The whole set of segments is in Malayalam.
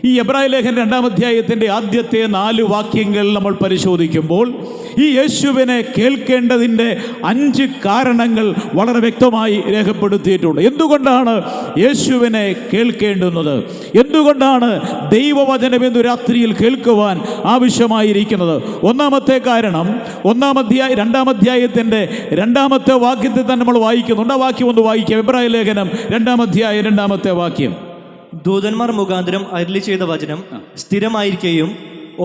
ഈ എബ്രായ ലേഖനം 2-ാം അധ്യായത്തിൻ്റെ ആദ്യത്തെ 4 വാക്യങ്ങൾ നമ്മൾ പരിശോധിക്കുമ്പോൾ ഈ യേശുവിനെ കേൾക്കേണ്ടതിൻ്റെ 5 കാരണങ്ങൾ വളരെ വ്യക്തമായി രേഖപ്പെടുത്തിയിട്ടുണ്ട്. എന്തുകൊണ്ടാണ് യേശുവിനെ കേൾക്കേണ്ടുന്നത്? എന്തുകൊണ്ടാണ് ദൈവവചനം ഇന്ന് രാത്രിയിൽ കേൾക്കുവാൻ ആവശ്യമായിരിക്കുന്നത്? ഒന്നാമത്തെ കാരണം 2-ാം അധ്യായത്തിൻ്റെ 2-ാമത്തെ വാക്യത്തിൽ തന്നെ നമ്മൾ വായിക്കുന്നുണ്ട്. ആ വാക്യം ഒന്ന് വായിക്കാം. എബ്രായ ലേഖനം 2-ാം അധ്യായം 2-ാമത്തെ വാക്യം. ദൂതന്മാർ മുഖാന്തരം അരുളി ചെയ്ത വചനം സ്ഥിരമായിരിക്കുകയും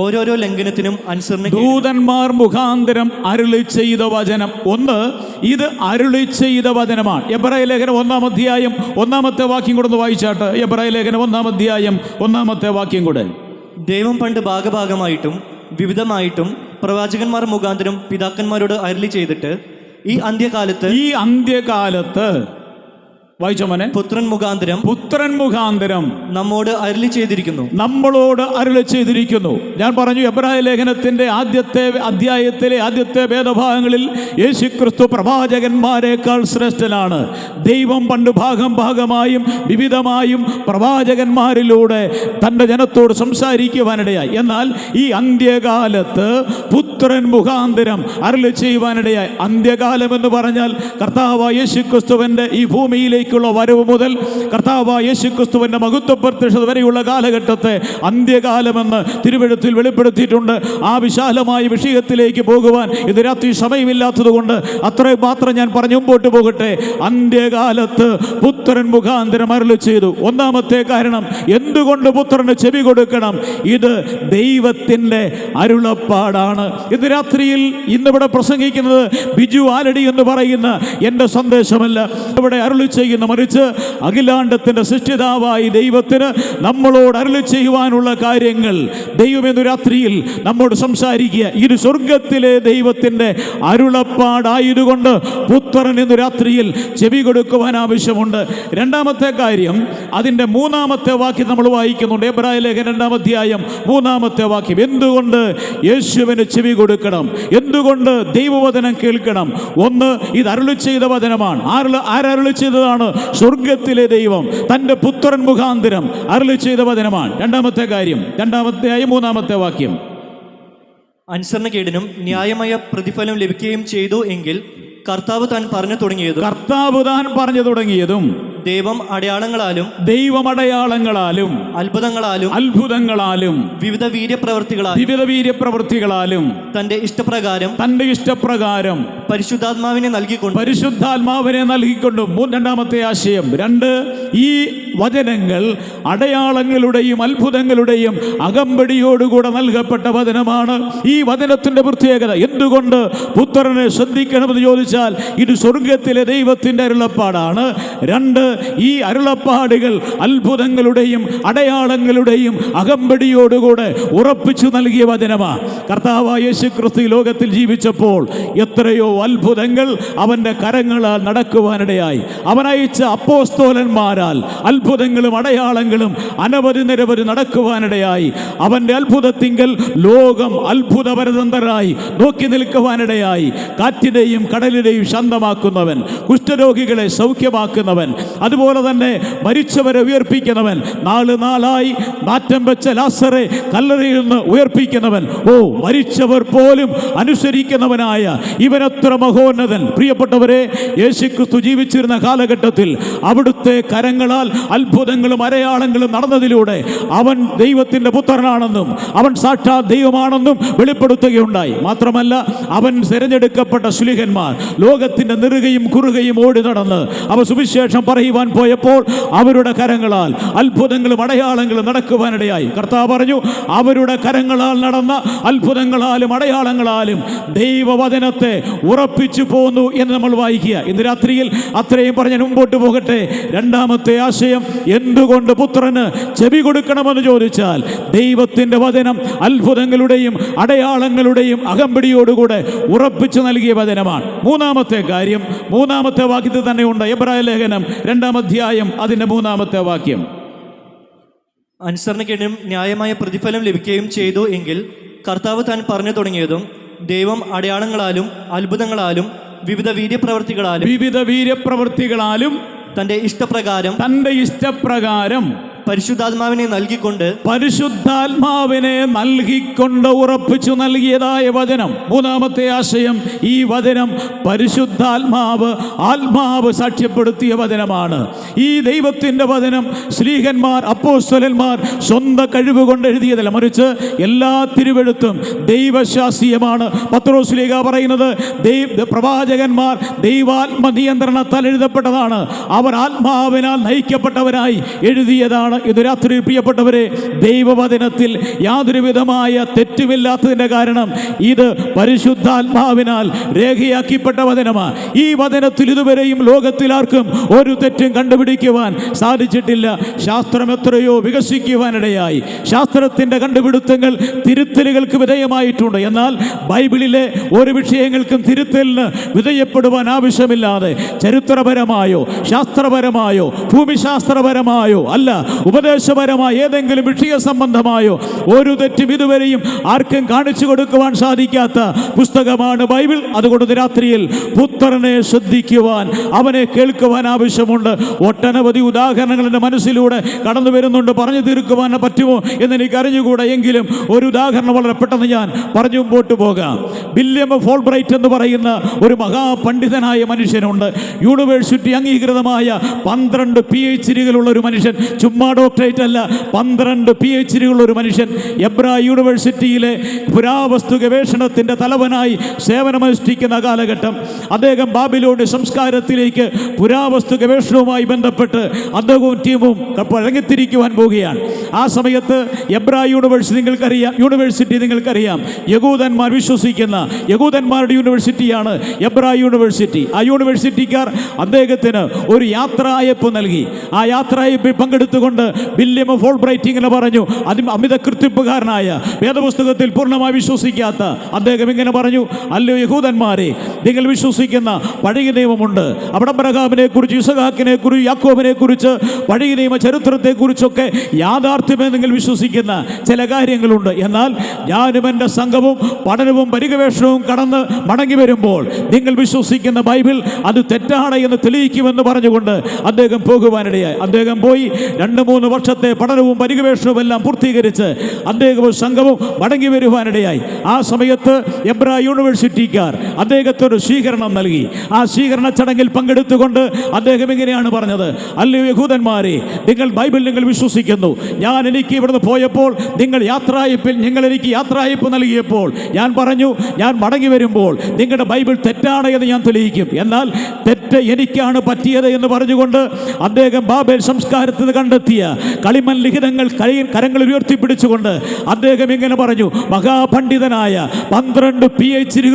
ഓരോരോ ലംഘനത്തിനും അനുസരണ. ദൂതന്മാർ മുഖാന്തരം അരുളി ചെയ്ത വചനം. ഇത് അരുളി ചെയ്ത വചനമാണ്. എബ്രായ ലേഖനം 1-ാം അധ്യായം 1-ാമത്തെ വാക്യം കൂടെ ഒന്ന് വായിച്ചാട്ട്. എബ്രായ ലേഖനം 1-ാം അധ്യായം 1-ാമത്തെ വാക്യം കൂടെ. ദൈവം പണ്ട് ഭാഗമായിട്ടും വിവിധമായിട്ടും പ്രവാചകന്മാർ മുഖാന്തരം പിതാക്കന്മാരോട് അരുളി ചെയ്തിട്ട് ഈ അന്ത്യകാലത്ത് വായിച്ചോ മോനെ. പുത്രൻ മുഖാന്തരം നമ്മളോട് അരുളി ചെയ്തിരിക്കുന്നു. ഞാൻ പറഞ്ഞു, എബ്രായ ലേഖനത്തിന്റെ ആദ്യത്തെ അധ്യായത്തിലെ ആദ്യത്തെ വേദഭാഗങ്ങളിൽ യേശുക്രിസ്തു പ്രവാചകന്മാരെക്കാൾ ശ്രേഷ്ഠനാണ്. ദൈവം പണ്ട് ഭാഗമായും വിവിധമായും പ്രവാചകന്മാരിലൂടെ തൻ്റെ ജനത്തോട് സംസാരിക്കുവാനിടയായി. എന്നാൽ ഈ അന്ത്യകാലത്ത് പുത്രൻ മുഖാന്തരം അരുളി ചെയ്യുവാനിടയായി. അന്ത്യകാലം എന്ന് പറഞ്ഞാൽ കർത്താവായ യേശുക്രിസ്തുവിന്റെ ഈ ഭൂമിയിലേക്ക് വരവ് മുതൽ കർത്താവായ യേശുക്രിസ്തുവിന്റെ മഹത്വപ്രത്യക്ഷത വരെയുള്ള കാലഘട്ടത്തെ അന്ത്യകാലമെന്ന് തിരുവെഴുത്തിൽ വെളിപ്പെടുത്തിയിട്ടുണ്ട്. ആ വിശാലമായ വിഷയത്തിലേക്ക് പോകുവാൻ ഇത് രാത്രി സമയമില്ലാത്തത് കൊണ്ട് അത്രയും മാത്രം ഞാൻ പറഞ്ഞു മുമ്പോട്ട് പോകട്ടെ. അന്ത്യകാലത്ത് പുത്രൻ മുഖാന്തരം അരുളി ചെയ്തു. ഒന്നാമത്തെ കാരണം, എന്തുകൊണ്ട് പുത്രന് ചെവി കൊടുക്കണം? ഇത് ദൈവത്തിൻ്റെ അരുളപ്പാടാണ്. ഇന്ന് രാത്രിയിൽ ഇന്നിവിടെ പ്രസംഗിക്കുന്നത് ബിജു ആലടി എന്ന് പറയുന്ന എൻ്റെ സന്ദേശമല്ല. ഇവിടെ അരുളി ചെയ്യുന്ന, മറിച്ച് അഖിലാണ്ടത്തിന്റെ സൃഷ്ടിതാവായി ദൈവത്തിന് നമ്മളോട് അരുളി ചെയ്യുവാനുള്ള കാര്യങ്ങൾ ദൈവം ഇന്ന് രാത്രിയിൽ നമ്മോട് സംസാരിക്കുക. ഇത് സ്വർഗത്തിലെ ദൈവത്തിന്റെ അരുളപ്പാടായതുകൊണ്ട് പുത്രൻ ഇന്ന് രാത്രിയിൽ ചെവി കൊടുക്കുവാൻ ആവശ്യമുണ്ട്. രണ്ടാമത്തെ കാര്യം, അതിൻ്റെ 3-ാമത്തെ വാക്യം നമ്മൾ വായിക്കുന്നുണ്ട്. എബ്രായ ലേഖനം 2-ാം അധ്യായം 3-ാമത്തെ വാക്യം. എന്തുകൊണ്ട് യേശുവിന് ചെവി കൊടുക്കണം? എന്തുകൊണ്ട് ദൈവവചനം കേൾക്കണം? ഇത് അരുളി ചെയ്ത വചനമാണ്. ആരരുളി ചെയ്തതാണ്? സ്വർഗത്തിലെ ദൈവം തൻ്റെ പുത്രൻ മുഖാന്തരം അരുളി ചെയ്ത വചനമാണ്. രണ്ടാമത്തെ കാര്യം, 2-ാം അധ്യായം 3-ാമത്തെ വാക്യം. അനുസരണക്കേടിനും ന്യായമായ പ്രതിഫലം ലഭിക്കുകയും ചെയ്തു എങ്കിൽ കർത്താവ് താൻ പറഞ്ഞു തുടങ്ങിയതും ദൈവം അടയാളങ്ങളാലും അത്ഭുതങ്ങളാലും വിവിധ വീര്യപ്രവൃത്തികളാലും തന്റെ ഇഷ്ടപ്രകാരം പരിശുദ്ധാത്മാവിനെ നൽകിക്കൊണ്ടും. 2-ാമത്തെ ആശയം, ഈ വചനങ്ങൾ അടയാളങ്ങളുടെയും അത്ഭുതങ്ങളുടെയും അകമ്പടിയോടുകൂടെ നൽകപ്പെട്ട വചനമാണ്. ഈ വചനത്തിന്റെ പ്രത്യേകത എന്തുകൊണ്ട് പുത്രനെ ശ്രദ്ധിക്കണമെന്ന് ചോദിച്ചാൽ, ഇത് സ്വർഗത്തിലെ ദൈവത്തിന്റെ അരുളപ്പാടാണ്. 2, ഈ അരുളപ്പാടുകൾ അത്ഭുതങ്ങളുടെയും അടയാളങ്ങളുടെയും അകമ്പടിയോടുകൂടെ ഉറപ്പിച്ചു നൽകിയ വചനമാണ്. കർത്താവായ യേശുക്രിസ്തു ലോകത്തിൽ ജീവിച്ചപ്പോൾ എത്രയോ അത്ഭുതങ്ങൾ അവന്റെ കരങ്ങളാൽ നടക്കുവാനിടയായി. അവനയച്ച അപ്പോസ്തലന്മാരാൽ അത്ഭുതങ്ങളും അടയാളങ്ങളും നിരവധി നടക്കുവാനിടയായി. അവന്റെ അത്ഭുതത്തിങ്കൽ ലോകം അത്ഭുതപരതന്ത്രരായി നോക്കി നിൽക്കുവാനിടയായി. കാറ്റിനെയും കടലിനെയും ശാന്തമാക്കുന്നവൻ, കുഷ്ഠരോഗികളെ സൗഖ്യമാക്കുന്നവൻ, അതുപോലെ തന്നെ മരിച്ചവരെ ഉയർപ്പിക്കുന്നവൻ, നാളായി മാറ്റം വെച്ച ലാസറെ കല്ലറയിൽ നിന്ന് ഉയർപ്പിക്കുന്നവൻ, മരിച്ചവർ പോലും അനുസരിക്കുന്നവനായ ഇവനത്ര മഹോന്നതൻ. പ്രിയപ്പെട്ടവരെ, യേശുക്രിസ്തു ജീവിച്ചിരുന്ന കാലഘട്ടത്തിൽ അവിടുത്തെ കരങ്ങളാൽ അത്ഭുതങ്ങളും അടയാളങ്ങളും നടന്നതിലൂടെ അവൻ ദൈവത്തിന്റെ പുത്രനാണെന്നും അവൻ സാക്ഷാത് ദൈവമാണെന്നും വെളിപ്പെടുത്തുകയുണ്ടായി. മാത്രമല്ല, അവൻ തിരഞ്ഞെടുക്കപ്പെട്ട ശ്ലീഹന്മാർ ലോകത്തിന്റെ നെറുകയും കുറുകയും ഓടി നടന്ന് അവ സുവിശേഷം പറയുവാൻ പോയപ്പോൾ അവരുടെ കരങ്ങളാൽ അത്ഭുതങ്ങളും അടയാളങ്ങളും നടക്കുവാനിടയായി. കർത്താവ് പറഞ്ഞു, അവരുടെ കരങ്ങളാൽ നടന്ന അത്ഭുതങ്ങളാലും അടയാളങ്ങളാലും ദൈവവചനത്തെ ഉറപ്പിച്ചു പോന്നു എന്ന് നമ്മൾ വായിക്കുക. ഇന്ന് രാത്രിയിൽ അത്രയും പറഞ്ഞ് മുമ്പോട്ട് പോകട്ടെ. 2-ാമത്തെ ആശയം, എന്തുകൊണ്ട് പുത്രന് ചെവി കൊടുക്കണമെന്ന് ചോദിച്ചാൽ, ദൈവത്തിന്റെ വചനം അത്ഭുതങ്ങളുടെയും അടയാളങ്ങളുടെയും അകമ്പടിയോടുകൂടെ ഉറപ്പിച്ചു നൽകിയ വചനമാണ്. 3-ാമത്തെ കാര്യം 3-ാമത്തെ വാക്യത്തിൽ തന്നെ ഉണ്ട്. എബ്രായ ലേഖനം 2-ാം അധ്യായം അതിൻ്റെ 3-ാമത്തെ വാക്യം. അനുസരണക്കേടിനും ന്യായമായ പ്രതിഫലം ലഭിക്കുകയും ചെയ്തു എങ്കിൽ കർത്താവ് താൻ പറഞ്ഞു തുടങ്ങിയതും ദൈവം അടയാളങ്ങളാലും അത്ഭുതങ്ങളാലും വിവിധ വീര്യപ്രവൃത്തികളാലും തന്റെ ഇഷ്ടപ്രകാരം പരിശുദ്ധാത്മാവിനെ നൽകിക്കൊണ്ട് ഉറപ്പിച്ചു നൽകിയതായ വചനം. മൂന്നാമത്തെ ആശയം, ഈ വചനം ആത്മാവ് സാക്ഷ്യപ്പെടുത്തിയ വചനമാണ്. ഈ ദൈവത്തിൻ്റെ വചനം ശ്ലീഹന്മാർ, അപ്പോസ്തലന്മാർ സ്വന്തം കഴിവ് കൊണ്ട് എഴുതിയതല്ല, മറിച്ച് എല്ലാ തിരുവെഴുത്തും ദൈവശാസ്ത്രീയമാണ്. പത്രോസ് ശ്ലീഹ പറയുന്നത് പ്രവാചകന്മാർ ദൈവാത്മ നിയന്ത്രണത്താൽ എഴുതപ്പെട്ടതാണ്, അവർ ആത്മാവിനാൽ നയിക്കപ്പെട്ടവരായി എഴുതിയതാണ്. ഇത് രാത്രി പ്രിയപ്പെട്ടവരെ, ദൈവവചനത്തിൽ യാതൊരു വിധമായ തെറ്റുമില്ലാത്തതിൻ്റെ കാരണം ഇത് പരിശുദ്ധാത്മാവിനാൽ രേഖയാക്കിപ്പെട്ട വചനമാണ്. ഈ വചനത്തിൽ ഇതുവരെയും ലോകത്തിൽ ആർക്കും ഒരു തെറ്റും കണ്ടുപിടിക്കുവാൻ സാധിച്ചിട്ടില്ല. ശാസ്ത്രം എത്രയോ വികസിക്കുവാനിടയായി, ശാസ്ത്രത്തിൻ്റെ കണ്ടുപിടുത്തങ്ങൾ തിരുത്തലുകൾക്ക് വിധേയമായിട്ടുണ്ട്. എന്നാൽ ബൈബിളിലെ ഒരു വിഷയങ്ങൾക്കും തിരുത്തലിന് വിധേയപ്പെടുവാൻ ആവശ്യമില്ലാതെ ചരിത്രപരമായോ ശാസ്ത്രപരമായോ ഭൂമിശാസ്ത്രപരമായോ അല്ല, ഉപദേശപരമായ ഏതെങ്കിലും വിഷയ സംബന്ധമായോ ഒരു തെറ്റും ഇതുവരെയും ആർക്കും കാണിച്ചു കൊടുക്കുവാൻ സാധിക്കാത്ത പുസ്തകമാണ് ബൈബിൾ. അതുകൊണ്ട് രാത്രിയിൽ പുത്രനെ ശ്രദ്ധിക്കുവാൻ, അവനെ കേൾക്കുവാൻ ആവശ്യമുണ്ട്. ഒട്ടനവധി ഉദാഹരണങ്ങൾ എൻ്റെ മനസ്സിലൂടെ കടന്നു വരുന്നുണ്ട്, പറഞ്ഞു തീർക്കുവാൻ പറ്റുമോ എന്ന് എനിക്ക് അറിഞ്ഞുകൂടാ. എങ്കിലും ഒരു ഉദാഹരണം വളരെ പെട്ടെന്ന് ഞാൻ പറഞ്ഞു മുമ്പോട്ട് പോകാം. വില്യം ഫോൾബ്രൈറ്റ് എന്ന് പറയുന്ന ഒരു മഹാപണ്ഡിതനായ മനുഷ്യനുണ്ട്. യൂണിവേഴ്സിറ്റി അംഗീകൃതമായ 12 PhD ഒരു മനുഷ്യൻ, ചുമ്മാ ഡോക്ടറേറ്റ് അല്ല, 12 PhD ഒരു മനുഷ്യൻ. എബ്രാ യൂണിവേഴ്സിറ്റിയിലെ പുരാവസ്തു ഗവേഷണത്തിൻ്റെ തലവനായി സേവനമനുഷ്ഠിക്കുന്ന കാലഘട്ടം. അദ്ദേഹം ബാബിലോണിയ സംസ്കാരത്തിലേക്ക് പുരാവസ്തു ഗവേഷണവുമായി ബന്ധപ്പെട്ട് അദ്ദേഹവും ടീമും ഇറങ്ങിത്തിരിക്കുവാൻ പോവുകയാണ്. ആ സമയത്ത് എബ്രാ യൂണിവേഴ്സിറ്റി നിങ്ങൾക്കറിയാം, യഹൂദന്മാർ വിശ്വസിക്കുന്ന യഹൂദന്മാരുടെ യൂണിവേഴ്സിറ്റിയാണ് എബ്രാ യൂണിവേഴ്സിറ്റി. ആ യൂണിവേഴ്സിറ്റിക്കാർ അദ്ദേഹത്തിന് ഒരു യാത്രയയപ്പ് നൽകി. ആ യാത്രയപ്പിൽ പങ്കെടുത്തുകൊണ്ട് വില്യം ഫോൾബ്രൈറ്റ് ഇങ്ങനെ പറഞ്ഞു. അമിത കൃത്രിപ്പുകാരനായ, വേദപുസ്തകത്തിൽ പൂർണ്ണമായി വിശ്വസിക്കാത്ത അദ്ദേഹം ഇങ്ങനെ പറഞ്ഞു: അല്ലയോ യഹൂദന്മാരെ, നിങ്ങൾ വിശ്വസിക്കുന്ന പഴയ നിയമമുണ്ട്, അവിടെ അബ്രഹാമിനെ കുറിച്ച്, ഇസഹാക്കിനെ കുറിച്ച്, യാക്കോബിനെ കുറിച്ച്, പഴയ നിയമ ചരിത്രത്തെക്കുറിച്ചൊക്കെ യാഥാർത്ഥ്യമേ നിങ്ങൾ വിശ്വസിക്കുന്ന ചില കാര്യങ്ങളുണ്ട്. എന്നാൽ ഞാനും എൻ്റെ സംഘവും പഠനവും പരിഗവേഷണവും കടന്ന് മടങ്ങി വരുമ്പോൾ നിങ്ങൾ വിശ്വസിക്കുന്ന ബൈബിൾ അത് തെറ്റാണ് എന്ന് തെളിയിക്കുമെന്ന് പറഞ്ഞുകൊണ്ട് അദ്ദേഹം പോകുവാനിടയായി. അദ്ദേഹം പോയി 2-3 വർഷത്തെ പഠനവും പരിഗവേഷണവും എല്ലാം പൂർത്തീകരിച്ച് അദ്ദേഹവും സംഘവും മടങ്ങി വരുവാനിടയായി. ആ സമയത്ത് എബ്രാ യൂണിവേഴ്സിറ്റിക്കാർ അദ്ദേഹത്തൊരു സ്വീകരണം നൽകി. ആ സ്വീകരണ ചടങ്ങിൽ പങ്കെടുത്തുകൊണ്ട് അദ്ദേഹം ഇങ്ങനെയാണ് പറഞ്ഞത്: അല്ലയോ യഹൂദന്മാരെ, ബൈബിൾ നിങ്ങൾ വിശ്വസിക്കുന്നു. എനിക്ക് ഇവിടുന്ന് പോയപ്പോൾ നിങ്ങൾ എനിക്ക് യാത്രയയപ്പ് നൽകിയപ്പോൾ ഞാൻ പറഞ്ഞു, ഞാൻ മടങ്ങി വരുമ്പോൾ നിങ്ങളുടെ ബൈബിൾ തെറ്റാണ് എന്ന് ഞാൻ തെളിയിക്കും. എന്നാൽ തെറ്റ് എനിക്കാണ് പറ്റിയത് എന്ന് പറഞ്ഞുകൊണ്ട് അദ്ദേഹം ബാബേൽ സംസ്കാരത്തിൽ കണ്ടെത്തിയ കളിമൺ ലിഖിതങ്ങൾ കരങ്ങളിൽ ഉയർത്തിപ്പിടിച്ചുകൊണ്ട് അദ്ദേഹം ഇങ്ങനെ പറഞ്ഞു. മഹാപണ്ഡിതനായ 12 PhD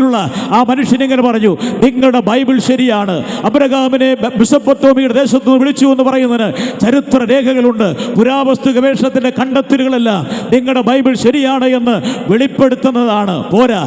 ആ മനുഷ്യൻ ഇങ്ങനെ പറഞ്ഞു: നിങ്ങളുടെ ബൈബിൾ ശരിയാണ്. അബ്രഹാമിനെ മെസൊപ്പൊത്താമിയയുടെ ദേശത്ത് നിന്ന് വിളിച്ചു എന്ന് പറയുന്നതിന് ചരിത്ര രേഖകളുണ്ട്. പുരാവസ്തു ഗവേഷണത്തിന്റെ കണ്ടെത്തലുകളെല്ലാം നിങ്ങളുടെ ബൈബിൾ ശരിയാണ് എന്ന് വെളിപ്പെടുത്തുന്നതാണ്. പോരാ,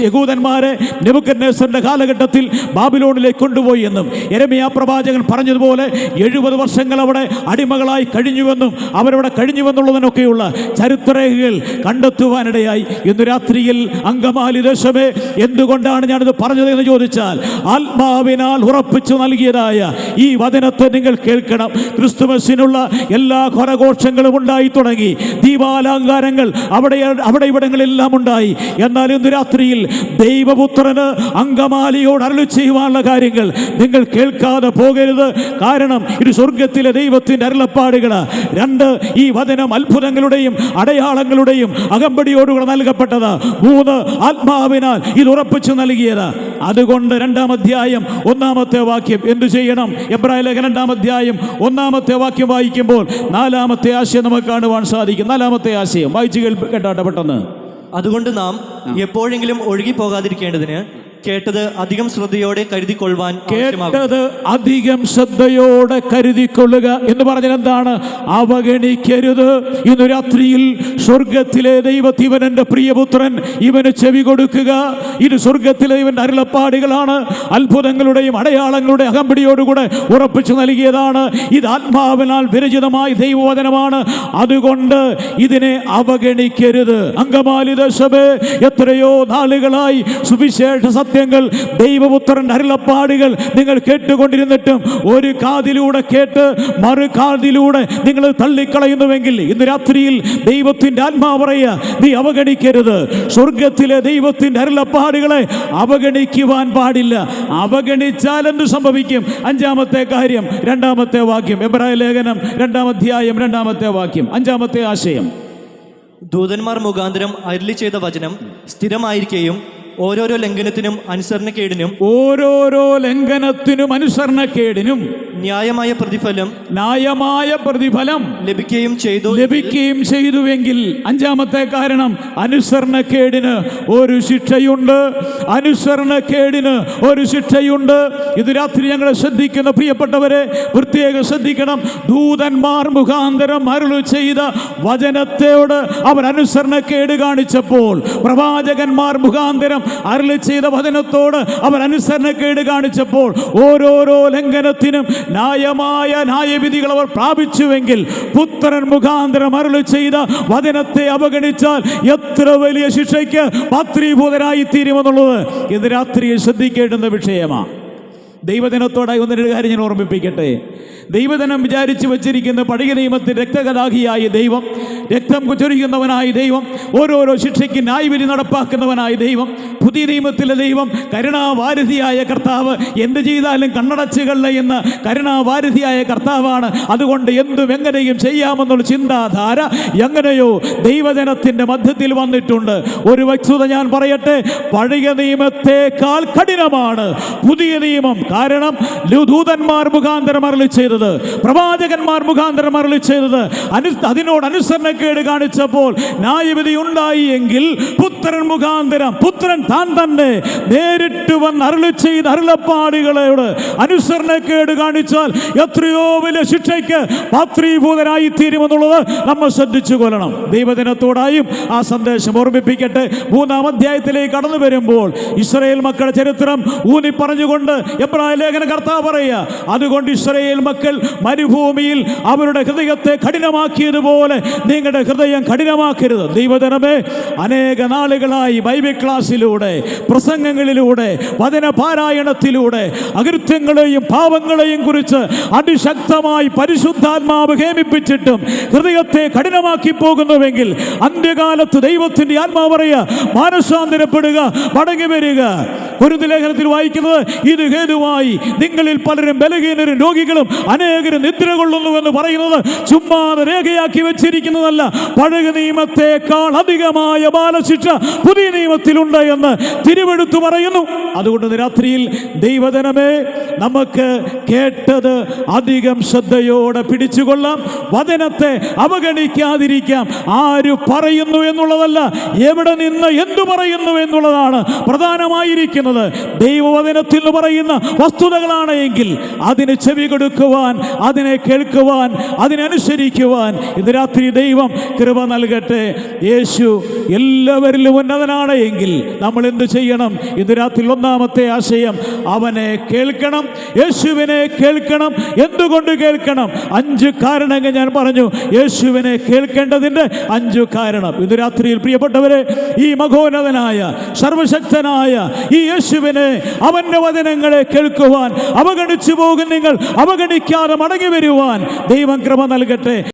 യഹൂദന്മാരെ നെബൂഖദ്നേസറിന്റെ കാലഘട്ടത്തിൽ ബാബിലോണിലേക്ക് കൊണ്ടുപോയി എന്നും യെരമ്യാ പ്രവാചകൻ പറഞ്ഞതുപോലെ 70 വർഷങ്ങൾ അവിടെ അടിമകളായി കഴിഞ്ഞുവെന്നും അവരവിടെ കഴിഞ്ഞുവെന്നുള്ളതിനൊക്കെയുള്ള ചരിത്രരേഖകൾ കണ്ടെത്തുവാനിടയായി. ഇന്ന് രാത്രിയിൽ അങ്കമാലി ദേശമേ, എന്തുകൊണ്ടാണ് ഞാനിത് പറഞ്ഞത് എന്ന് ചോദിച്ചാൽ, ആത്മാവിനാൽ ഉറപ്പിച്ചു നൽകിയതായ ഈ വചനത്തെ നിങ്ങൾ കേൾക്കണം. ക്രിസ്തുമസിനുള്ള എല്ലാ ഘോരഘോഷങ്ങളും ഉണ്ടായി തുടങ്ങി, ദീപാലങ്കാരങ്ങൾ അവിടെ ഇവിടങ്ങളെല്ലാം ഉണ്ടായി. എന്നാൽ ഇന്ന് രാത്രിയിൽ ദൈവപുത്രന് അങ്കമാലിയോട് അരുളി ചെയ്യുവാനുള്ള കാര്യങ്ങൾ നിങ്ങൾ കേൾക്കാതെ പോകരുത്. കാരണം ഇത് സ്വർഗത്തിലെ ദൈവത്തിൻ്റെ അരുളപ്പാടുകൾ. 2, ഈ വചനം അത്ഭുതങ്ങളുടെയും അടയാളങ്ങളുടെയും അകമ്പടിയോടുകൂടെ നൽകപ്പെട്ടത്. 3, ആത്മാവിനാൽ ഇത് ഉറപ്പിച്ചു നൽകിയത്. അതുകൊണ്ട് 2-ാം അധ്യായം 1-ാമത്തെ വാക്യം എന്തു ചെയ്യണം? എബ്രായ ലേഖനം 2-ാം അധ്യായം 1-ാമത്തെ വാക്യം വായിക്കുമ്പോൾ 4-ാമത്തെ ആശയം നമുക്ക് കാണുവാൻ സാധിക്കും. 4-ാമത്തെ ആശയം വായിച്ചു കേട്ടാട്ടെ പെട്ടെന്ന്. അതുകൊണ്ട് നാം എപ്പോഴെങ്കിലും ഒഴുകി പോകാതിരിക്കേണ്ടതിന് കേട്ടത് അധികം ശ്രദ്ധയോടെ കരുതിക്കൊള്ളുവാൻ. കേട്ടത് അധികം ശ്രദ്ധയോടെ കരുതിക്കൊള്ളുക എന്ന് പറഞ്ഞാൽ എന്താണ്? അവഗണിക്കരുത്. ഇന്ന് രാത്രിയിൽ സ്വർഗത്തിലെ ദൈവത്തിവൻ എൻ്റെ പ്രിയപുത്രൻ, ഇവന് ചെവി കൊടുക്കുക. ഇത് സ്വർഗത്തിലെ ഇവൻ്റെ അരുളപ്പാടുകളാണ്. അത്ഭുതങ്ങളുടെയും അടയാളങ്ങളുടെ അകമ്പടിയോടുകൂടെ ഉറപ്പിച്ചു നൽകിയതാണ്. ഇത് ആത്മാവിനാൽ വിരചിതമായ ദൈവവചനമാണ്. അതുകൊണ്ട് ഇതിനെ അവഗണിക്കരുത്. അങ്കമാലി ദേശമേ, എത്രയോ നാളുകളായി സുവിശേഷ സത്യങ്ങൾ, ദൈവപുത്രന്റെ അരുളപ്പാടുകൾ നിങ്ങൾ കേട്ടുകൊണ്ടിരുന്നിട്ടും ഒരു കാതിലൂടെ കേട്ട് മറു കാതിലൂടെ നിങ്ങൾ തള്ളിക്കളയുന്നുവെങ്കിൽ ഇന്ന് രാത്രിയിൽ ദൈവത്തിന്റെ ആത്മാവ് പറയുക, നീ അവഗണിക്കരുത്. സ്വർഗത്തിലെ ദൈവത്തിന്റെ അരുളപ്പാടുകളെ അവഗണിക്കുവാൻ പാടില്ല. അവഗണിച്ചാൽ എന്ത് സംഭവിക്കും? 5-ാമത്തെ കാര്യം, 2-ാമത്തെ വാക്യം, എബ്രായ ലേഖനം 2-ാം അധ്യായം 2-ാമത്തെ വാക്യം, 5-ാമത്തെ ആശയം. ദൂതന്മാർ മുഖാന്തരം അരുളി ചെയ്ത വചനം സ്ഥിരമായിരിക്കുകയും ഓരോരോ ലംഘനത്തിനും അനുസരണക്കേടിനും ന്യായമായ പ്രതിഫലം ലഭിക്കുകയും ചെയ്തുവെങ്കിൽ 5-ാമത്തെ കാരണം, അനുസരണക്കേടിന് ഒരു ശിക്ഷയുണ്ട്. അനുസരണക്കേടിന് ഒരു ശിക്ഷയുണ്ട്. ഇത് രാത്രി ഞങ്ങളെ ശ്രദ്ധിക്കുന്ന പ്രിയപ്പെട്ടവരെ പ്രത്യേകം ശ്രദ്ധിക്കണം. ദൂതന്മാർ മുഖാന്തരം അരുളി ചെയ്ത വചനത്തോട് അവർ അനുസരണക്കേട് കാണിച്ചപ്പോൾ, പ്രവാചകന്മാർ മുഖാന്തരം അരുളി ചെയ്ത വചനത്തോട് അവർ അനുസരണക്കേട് കാണിച്ചപ്പോൾ, ഓരോരോ ലംഘനത്തിനും ന്യായമായ ന്യായവിധികൾ അവർ പ്രാപിച്ചുവെങ്കിൽ, പുത്രൻ മുഖാന്തരം അരുളി ചെയ്ത വചനത്തെ അവഗണിച്ചാൽ എത്ര വലിയ ശിക്ഷയ്ക്ക് പാത്രീഭൂതരായി തീരുമെന്നുള്ളത് ഇന്ന് രാത്രിയിൽ ശ്രദ്ധിക്കേണ്ടുന്ന വിഷയമാണ്. ദൈവജനത്തോടായി 1-2 കാര്യം ഞാൻ ഓർമ്മിപ്പിക്കട്ടെ. ദൈവജനം വിചാരിച്ചു വച്ചിരിക്കുന്ന പഴയ നിയമത്തിൽ രക്തകഥാഹിയായ ദൈവം, രക്തം ചൊരിയുന്നവനായ ദൈവം, ഓരോരോ ശിക്ഷയ്ക്ക് ന്യായവിധി നടപ്പാക്കുന്നവനായ ദൈവം, പുതിയ നിയമത്തിലെ ദൈവം കരുണാവാരിധിയായ കർത്താവ്, എന്ത് ചെയ്താലും കണ്ണടച്ചുകള എന്ന കരുണാവാരിധിയായ കർത്താവാണ്. അതുകൊണ്ട് എന്തും എങ്ങനെയും ചെയ്യാമെന്നുള്ള ചിന്താധാര എങ്ങനെയോ ദൈവജനത്തിൻ്റെ മധ്യത്തിൽ വന്നിട്ടുണ്ട്. ഒരു വസ്തുത ഞാൻ പറയട്ടെ, പഴയ നിയമത്തെക്കാൾ കഠിനമാണ് പുതിയ നിയമം. കാരണം ദൂതന്മാർ മുഖാന്തരം അരുളി ചെയ്തത്, പ്രവാചകന്മാർ മുഖാന്തരം അരുളി ചെയ്തത്, അതിനോട് അനുസരണക്കേട് കാണിച്ചപ്പോൾ ന്യായവിധി ഉണ്ടായി എങ്കിൽ, പുത്രൻ മുഖാന്തരം, പുത്രൻ താൻ തന്നെ നേരിട്ട് വന്ന് അരുളി ചെയ്ത അരുളപ്പാടുകളോട് അനുസരണക്കേട് കാണിച്ചാൽ എത്രയോ വലിയ ശിക്ഷയ്ക്ക് പാത്രീഭൂതരായി തീരുമെന്നുള്ളത് നമ്മൾ ശ്രദ്ധിച്ചു കൊള്ളണം. ദൈവജനത്തോടായും ആ സന്ദേശം ഓർമ്മിപ്പിക്കട്ടെ. 3-ാം അധ്യായത്തിലേക്ക് കടന്നു വരുമ്പോൾ ഇസ്രായേൽ മക്കളുടെ ചരിത്രം ഊന്നി പറഞ്ഞുകൊണ്ട് എബ്രായ ലേഖന കർത്താവ് പറയുക, അതുകൊണ്ട് ഇസ്രായേൽ മക്കൾ മരുഭൂമിയിൽ അവരുടെ ഹൃദയത്തെ കഠിനമാക്കിയതുപോലെ നിങ്ങളുടെ ഹൃദയം കഠിനമാക്കരുത്. ദൈവജനമേ, അനേക നാളുകളായി ബൈബിൾ ക്ലാസ്സിലൂടെ, പ്രസംഗങ്ങളിലൂടെ, വചനപാരായണത്തിലൂടെ അകൃത്യങ്ങളെയും പാപങ്ങളെയും കുറിച്ച് അതിശക്തമായി പരിശുദ്ധാത്മാവ് ഹേമിപ്പിച്ചിട്ടും ഹൃദയത്തെ കഠിനമാക്കി പോകുന്നുവെങ്കിൽ, അന്ത്യകാലത്ത് ദൈവത്തിന്റെ ആത്മാവ് പറയുക, മാനസാന്തരപ്പെടുക, മടങ്ങി വരിക. കൊരിന്ത്യർ ലേഖനത്തിൽ വായിക്കുന്നത്, ഇത് ഹേതുവായി നിങ്ങളിൽ പലരും ബലഹീനരും രോഗികളും അനേകരും നിദ്ര കൊള്ളുന്നുവെന്ന് പറയുന്നത് ചുമ്മാതെ രേഖയാക്കി വെച്ചിരിക്കുന്നതല്ല. പഴയ നിയമത്തെക്കാൾ അധികമായ ബാലശിക്ഷ പുതിയ നിയമത്തിലുണ്ട് എന്ന് തിരുവെടുത്തു പറയുന്നു. അതുകൊണ്ട് രാത്രിയിൽ ദൈവജനമേ, നമുക്ക് കേട്ടത് അധികം ശ്രദ്ധയോടെ പിടിച്ചുകൊള്ളാം. വചനത്തെ അവഗണിക്കാതിരിക്കാം. ആര് പറയുന്നു എന്നുള്ളതല്ല, എവിടെ നിന്ന് എന്തു പറയുന്നു എന്നുള്ളതാണ് പ്രധാനമായിരിക്കുന്നത്. ദൈവവചനത്തിൽ നിന്ന് പറയുന്ന വസ്തുതകളാണ് എങ്കിൽ അതിന് ചെവി കൊടുക്കുവാൻ, അതിനെ കേൾക്കുവാൻ, അതിനനുസരിക്കുവാൻ ഇന്ന് രാത്രി ദൈവം കൃപ നൽകട്ടെ. യേശു എല്ലാവരിലും ഉന്നതനാണ് എങ്കിൽ നമ്മൾ എന്ത് ചെയ്യണം? ഇന്ന് രാത്രി 1-ാമത്തെ ആശയം, അവനെ കേൾക്കണം, യേശുവിനെ കേൾക്കണം. എന്തുകൊണ്ട് കേൾക്കണം? 5 കാരണങ്ങൾ ഞാൻ പറഞ്ഞു. യേശുവിനെ കേൾക്കേണ്ടതിൻ്റെ 5 കാരണം. ഇന്ന് രാത്രിയിൽ പ്രിയപ്പെട്ടവരെ, ഈ മഹോന്നതനായ സർവശക്തനായ ഈ യേശുവിനെ, അവന്റെ വചനങ്ങളെ കേൾക്കുവാൻ അവഗണിച്ചു പോകും നിങ്ങൾ അവഗണിക്കാതെ മടങ്ങി വരുവാൻ ദൈവം കൃപ നൽകട്ടെ.